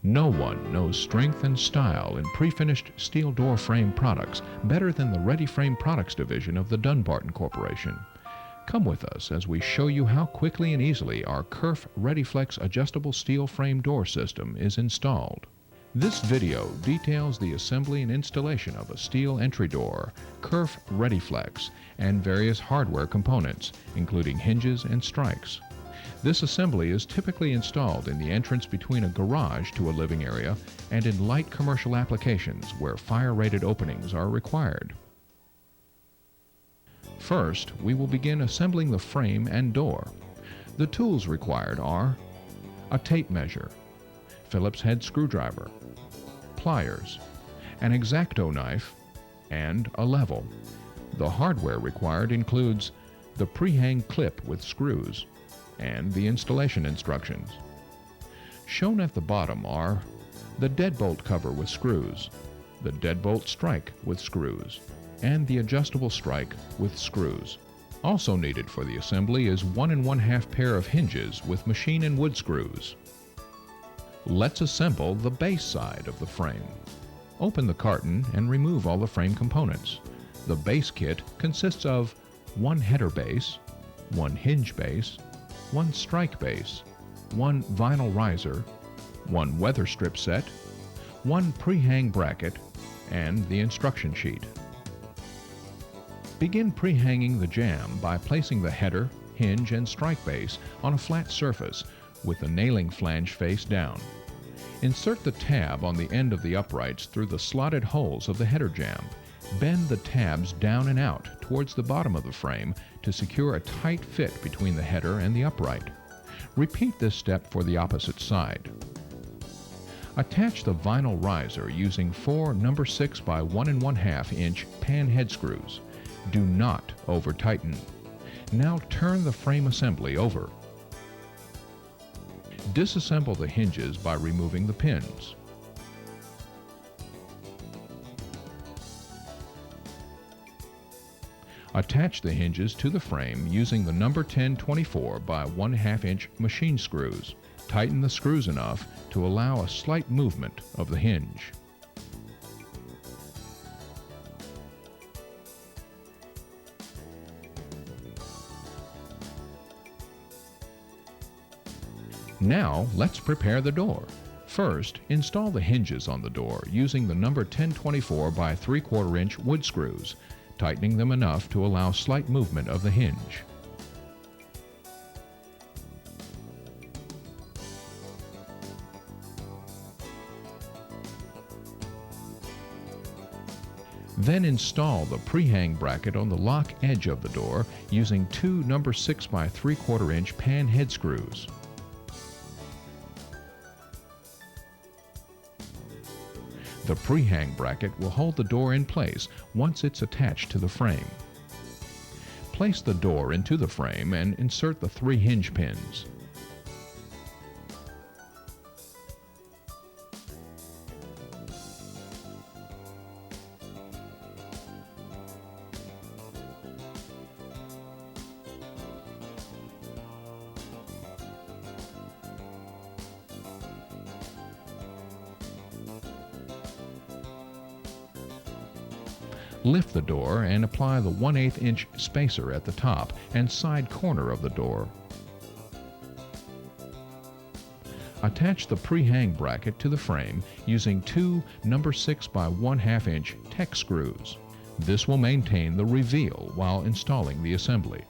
No one knows strength and style in pre-finished steel door frame products better than the RediFrame Products division of the Dunbarton Corporation. Come with us as we show you how quickly and easily our Kerf RediFlex adjustable steel frame door system is installed. This video details the assembly and installation of a steel entry door, Kerf RediFlex, and various hardware components, including hinges and strikes. This assembly is typically installed in the entrance between a garage to a living area and in light commercial applications where fire-rated openings are required. First, we will begin assembling the frame and door. The tools required are a tape measure, Phillips head screwdriver, pliers, an X-Acto knife, and a level. The hardware required includes the pre-hang clip with screws and the installation instructions. Shown at the bottom are the deadbolt cover with screws, the deadbolt strike with screws, and the adjustable strike with screws. Also needed for the assembly is 1 1/2 pair of hinges with machine and wood screws. Let's assemble the base side of the frame. Open the carton and remove all the frame components. The base kit consists of one header base, one hinge base, one strike base, one vinyl riser, one weather strip set, one pre-hang bracket, and the instruction sheet. Begin pre-hanging the jamb by placing the header, hinge, and strike base on a flat surface with the nailing flange face down. Insert the tab on the end of the uprights through the slotted holes of the header jamb. Bend the tabs down and out towards the bottom of the frame to secure a tight fit between the header and the upright. Repeat this step for the opposite side. Attach the vinyl riser using 4 number 6 by 1 1/2 inch pan head screws. Do not over-tighten. Now turn the frame assembly over. Disassemble the hinges by removing the pins. Attach the hinges to the frame using the number 10 24 by 1/2 inch machine screws. Tighten the screws enough to allow a slight movement of the hinge. Now let's prepare the door. First, install the hinges on the door using the number 10 24 by 3/4 inch wood screws, tightening them enough to allow slight movement of the hinge. Then install the pre-hang bracket on the lock edge of the door using 2 number 6 by 3/4 inch pan head screws. The pre-hang bracket will hold the door in place once it's attached to the frame. Place the door into the frame and insert the 3 hinge pins. Lift the door and apply the 1/8 inch spacer at the top and side corner of the door. Attach the pre-hang bracket to the frame using 2 number 6 by 1/2 inch Tech screws. This will maintain the reveal while installing the assembly.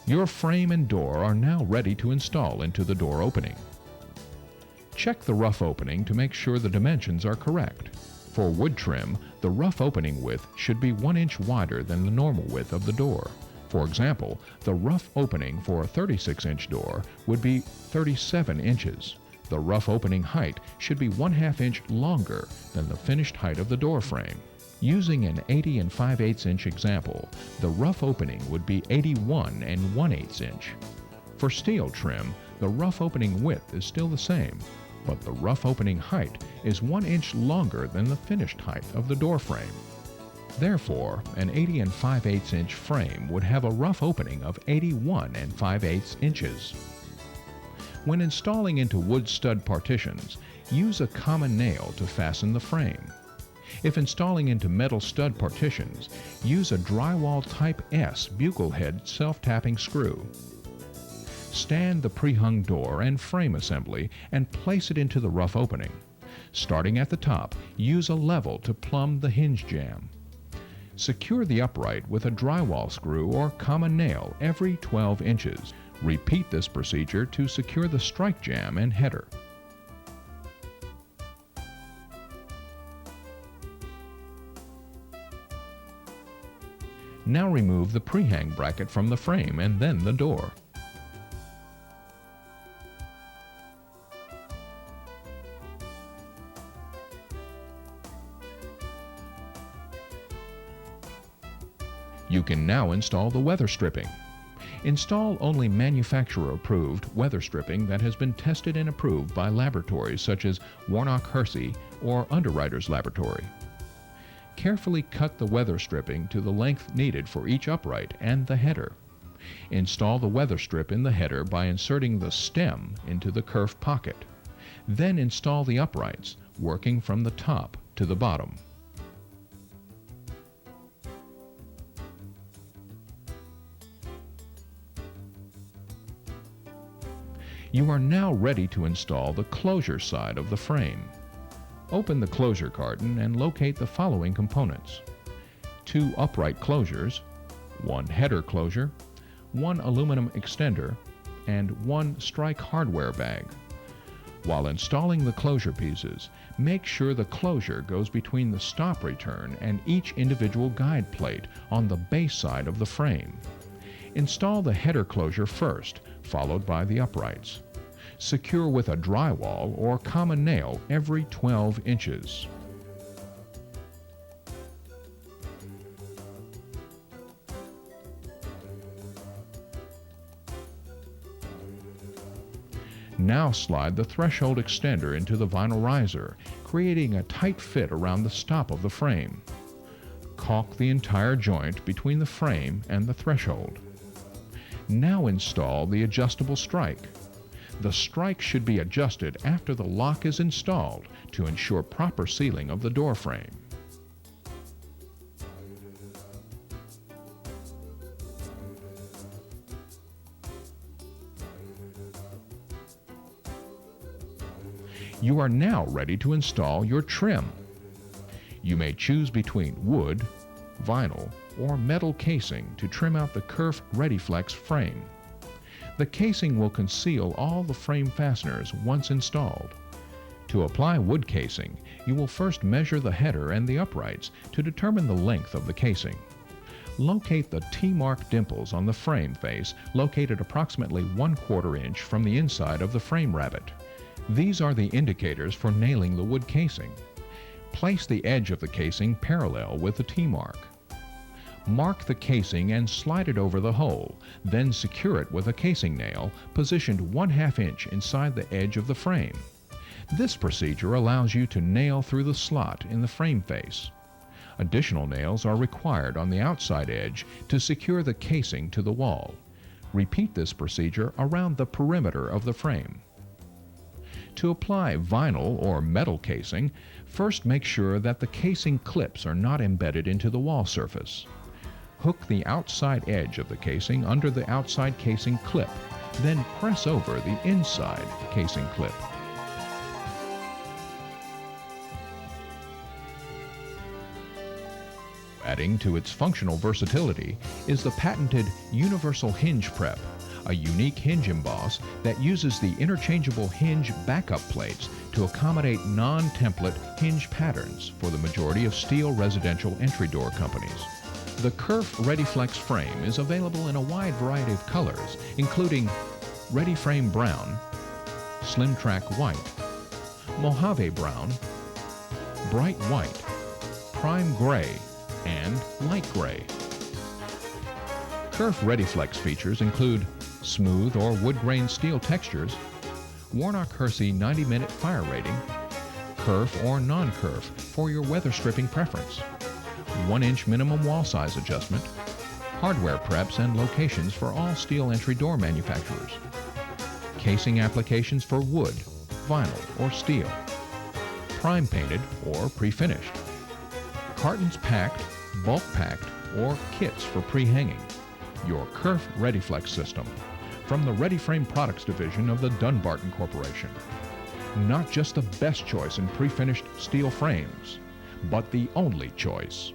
Your frame and door are now ready to install into the door opening. Check the rough opening to make sure the dimensions are correct. For wood trim, the rough opening width should be 1 inch wider than the normal width of the door. For example, the rough opening for a 36-inch door would be 37 inches. The rough opening height should be 1/2 inch longer than the finished height of the door frame. Using an 80 5/8 inch example, the rough opening would be 81 1/8 inch. For steel trim, the rough opening width is still the same, but the rough opening height is 1 inch longer than the finished height of the door frame. Therefore, an 80 5/8 inch frame would have a rough opening of 81 5/8 inches. When installing into wood stud partitions, use a common nail to fasten the frame. If installing into metal stud partitions, use a drywall Type S bugle head self-tapping screw. Stand the pre-hung door and frame assembly and place it into the rough opening. Starting at the top, use a level to plumb the hinge jamb. Secure the upright with a drywall screw or common nail every 12 inches. Repeat this procedure to secure the strike jamb and header. Now remove the pre-hang bracket from the frame and then the door. You can now install the weather stripping. Install only manufacturer-approved weather stripping that has been tested and approved by laboratories such as Warnock-Hersey or Underwriters Laboratory. Carefully cut the weather stripping to the length needed for each upright and the header. Install the weather strip in the header by inserting the stem into the kerf pocket. Then install the uprights, working from the top to the bottom. You are now ready to install the closure side of the frame. Open the closure carton and locate the following components: 2 upright closures, 1 header closure, 1 aluminum extender, and 1 strike hardware bag. While installing the closure pieces, make sure the closure goes between the stop return and each individual guide plate on the base side of the frame. Install the header closure first, followed by the uprights. Secure with a drywall or common nail every 12 inches. Now slide the threshold extender into the vinyl riser, creating a tight fit around the stop of the frame. Caulk the entire joint between the frame and the threshold. Now install the adjustable strike. The strike should be adjusted after the lock is installed to ensure proper sealing of the door frame. You are now ready to install your trim. You may choose between wood, vinyl, or metal casing to trim out the Kerf RediFlex frame. The casing will conceal all the frame fasteners once installed. To apply wood casing, you will first measure the header and the uprights to determine the length of the casing. Locate the T-mark dimples on the frame face, located approximately 1/4 inch from the inside of the frame rabbet. These are the indicators for nailing the wood casing. Place the edge of the casing parallel with the T-mark. Mark the casing and slide it over the hole, then secure it with a casing nail positioned 1/2 inch inside the edge of the frame. This procedure allows you to nail through the slot in the frame face. Additional nails are required on the outside edge to secure the casing to the wall. Repeat this procedure around the perimeter of the frame. To apply vinyl or metal casing, first make sure that the casing clips are not embedded into the wall surface. Hook the outside edge of the casing under the outside casing clip, then press over the inside casing clip. Adding to its functional versatility is the patented Universal Hinge Prep, a unique hinge emboss that uses the interchangeable hinge backup plates to accommodate non-template hinge patterns for the majority of steel residential entry door companies. The Kerf RediFlex frame is available in a wide variety of colors, including RediFrame Brown, Slim Track White, Mojave Brown, Bright White, Prime Gray, and Light Gray. Kerf RediFlex features include smooth or wood grain steel textures, Warnock-Hersey 90-minute fire rating, Kerf or non-Kerf for your weather stripping preference, 1-inch minimum wall size adjustment, hardware preps and locations for all steel entry door manufacturers, casing applications for wood, vinyl, or steel, prime painted or pre-finished, cartons packed, bulk packed, or kits for pre-hanging, your Kerf RediFlex system from the RediFrame Products Division of the Dunbarton Corporation. Not just the best choice in pre-finished steel frames, but the only choice.